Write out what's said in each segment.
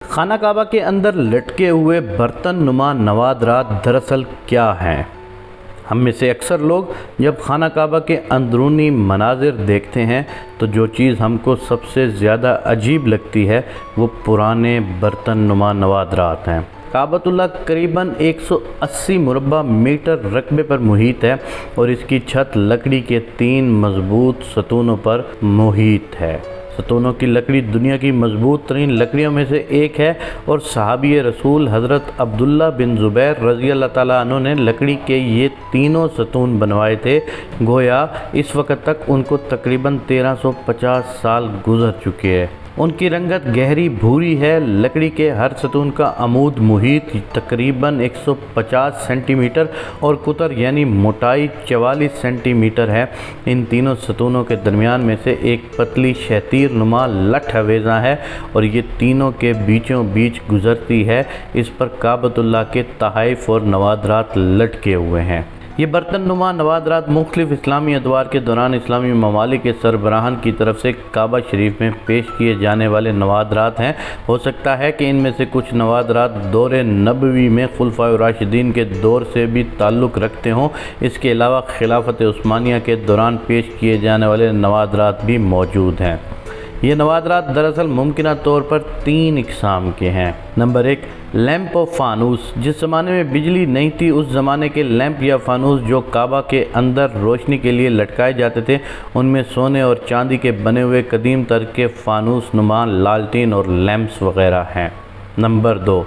خانہ کعبہ کے اندر لٹکے ہوئے برتن نما نوادرات دراصل کیا ہیں؟ ہم میں سے اکثر لوگ جب خانہ کعبہ کے اندرونی مناظر دیکھتے ہیں تو جو چیز ہم کو سب سے زیادہ عجیب لگتی ہے وہ پرانے برتن نما نوادرات ہیں۔ کعبۃ اللہ قریباً 180 مربع میٹر رقبے پر محیط ہے اور اس کی چھت لکڑی کے 3 مضبوط ستونوں پر محیط ہے۔ ستونوں کی لکڑی دنیا کی مضبوط ترین لکڑیوں میں سے ایک ہے اور صحابی رسول حضرت عبداللہ بن زبیر رضی اللہ تعالیٰ عنہ نے لکڑی کے یہ تینوں ستون بنوائے تھے۔ گویا اس وقت تک ان کو تقریباً 1350 سال گزر چکے ہیں۔ ان کی رنگت گہری بھوری ہے۔ لکڑی کے ہر ستون کا عمود محیط تقریباً 150 سینٹی میٹر اور قطر یعنی موٹائی 44 سینٹی میٹر ہے۔ ان تینوں ستونوں کے درمیان میں سے ایک پتلی شہتیر نما لٹھ آویزاں ہے اور یہ تینوں کے بیچوں بیچ گزرتی ہے۔ اس پر کعبۃ اللہ کے تحائف اور نوادرات لٹکے ہوئے ہیں۔ یہ برتن نما نوادرات مختلف اسلامی ادوار کے دوران اسلامی ممالک کے سربراہان کی طرف سے کعبہ شریف میں پیش کیے جانے والے نوادرات ہیں۔ ہو سکتا ہے کہ ان میں سے کچھ نوادرات دور نبوی میں خلفائے راشدین کے دور سے بھی تعلق رکھتے ہوں۔ اس کے علاوہ خلافت عثمانیہ کے دوران پیش کیے جانے والے نوادرات بھی موجود ہیں۔ یہ نوادرات دراصل ممکنہ طور پر 3 اقسام کے ہیں۔ نمبر 1، لیمپ و فانوس۔ جس زمانے میں بجلی نہیں تھی اس زمانے کے لیمپ یا فانوس جو کعبہ کے اندر روشنی کے لیے لٹکائے جاتے تھے، ان میں سونے اور چاندی کے بنے ہوئے قدیم تر کے فانوس نما لالٹین اور لیمپس وغیرہ ہیں۔ نمبر 2،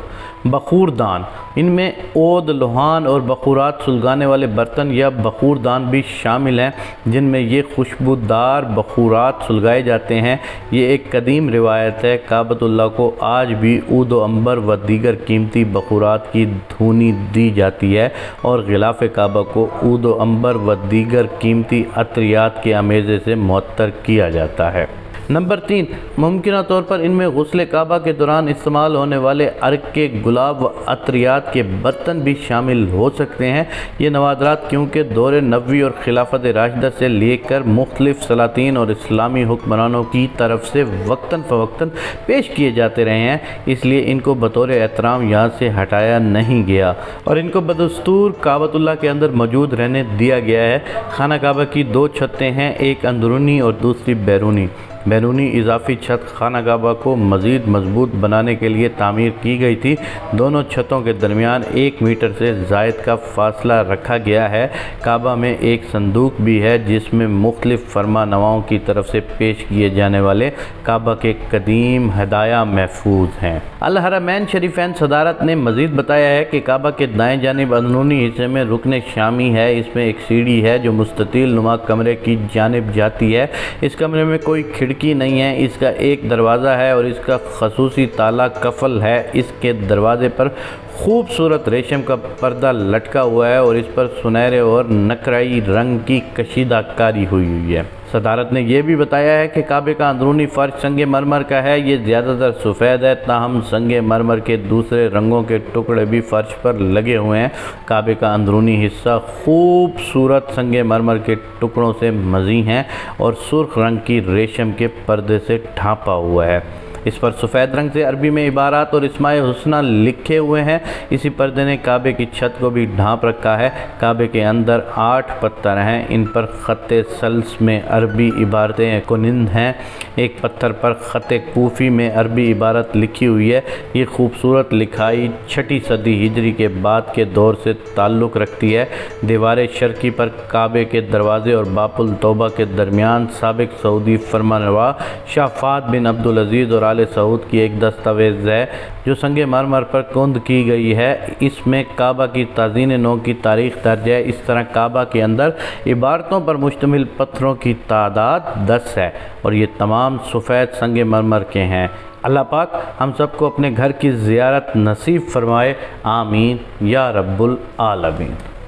بخور دان۔ ان میں عود، لوہان اور بخورات سلگانے والے برتن یا بخور دان بھی شامل ہیں جن میں یہ خوشبودار بخورات سلگائے جاتے ہیں۔ یہ ایک قدیم روایت ہے۔ کعبۃ اللہ کو آج بھی عود و عنبر و دیگر قیمتی بخورات کی دھونی دی جاتی ہے اور غلاف کعبہ کو عود و عنبر و دیگر قیمتی عطریات کے امیزے سے معطر کیا جاتا ہے۔ نمبر 3، ممکنہ طور پر ان میں غسل کعبہ کے دوران استعمال ہونے والے عرق کے گلاب و عطریات کے برتن بھی شامل ہو سکتے ہیں۔ یہ نوادرات کیونکہ دور نبوی اور خلافت راشدہ سے لے کر مختلف سلاطین اور اسلامی حکمرانوں کی طرف سے وقتاً فوقتاً پیش کیے جاتے رہے ہیں، اس لیے ان کو بطور احترام یہاں سے ہٹایا نہیں گیا اور ان کو بدستور کعبۃ اللہ کے اندر موجود رہنے دیا گیا ہے۔ خانہ کعبہ کی 2 چھتیں ہیں، ایک اندرونی اور دوسری بیرونی۔ بیرونی اضافی چھت خانہ کعبہ کو مزید مضبوط بنانے کے لیے تعمیر کی گئی تھی۔ دونوں چھتوں کے درمیان 1 میٹر سے زائد کا فاصلہ رکھا گیا ہے۔ کعبہ میں ایک صندوق بھی ہے جس میں مختلف فرما نواؤں کی طرف سے پیش کیے جانے والے کعبہ کے قدیم ہدایہ محفوظ ہیں۔ الحرمین شریفین صدارت نے مزید بتایا ہے کہ کعبہ کے دائیں جانب اندرونی حصے میں رکن شامی ہے۔ اس میں ایک سیڑھی ہے جو مستطیل نما کمرے کی جانب جاتی ہے۔ اس کمرے میں کوئی کھڑکی نہیں ہے، اس کا ایک دروازہ ہے اور اس کا خصوصی تالا قفل ہے۔ اس کے دروازے پر خوبصورت ریشم کا پردہ لٹکا ہوا ہے اور اس پر سنہرے اور نقرئی رنگ کی کشیدہ کاری ہوئی ہے۔ صدارت نے یہ بھی بتایا ہے کہ کعبے کا اندرونی فرش سنگ مرمر کا ہے۔ یہ زیادہ تر سفید ہے، تاہم سنگ مرمر کے دوسرے رنگوں کے ٹکڑے بھی فرش پر لگے ہوئے ہیں۔ کعبے کا اندرونی حصہ خوبصورت سنگ مرمر کے ٹکڑوں سے مزین ہے اور سرخ رنگ کی ریشم کے پردے سے ڈھانپا ہوا ہے۔ اس پر سفید رنگ سے عربی میں عبارات اور اسماء حسنہ لکھے ہوئے ہیں۔ اسی پردے نے کعبے کی چھت کو بھی ڈھانپ رکھا ہے۔ کعبے کے اندر 8 پتھر ہیں، ان پر خط سلس میں عربی عبارتیں کنند ہیں۔ ایک پتھر پر خط کوفی میں عربی عبارت لکھی ہوئی ہے۔ یہ خوبصورت لکھائی 6 صدی ہجری کے بعد کے دور سے تعلق رکھتی ہے۔ دیوار شرقی پر کعبے کے دروازے اور باب التوبہ کے درمیان سابق سعودی فرمانروا شاہ فہد بن عبدالعزیز اور آل سعود کی ایک دستاویز ہے جو سنگ مرمر پر کند کی گئی ہے۔ اس میں کعبہ کی تزئین نو کی تاریخ درج ہے۔ اس طرح کعبہ کے اندر عبارتوں پر مشتمل پتھروں کی تعداد 10 ہے اور یہ تمام سفید سنگ مرمر کے ہیں۔ اللہ پاک ہم سب کو اپنے گھر کی زیارت نصیب فرمائے، آمین یا رب العالمین۔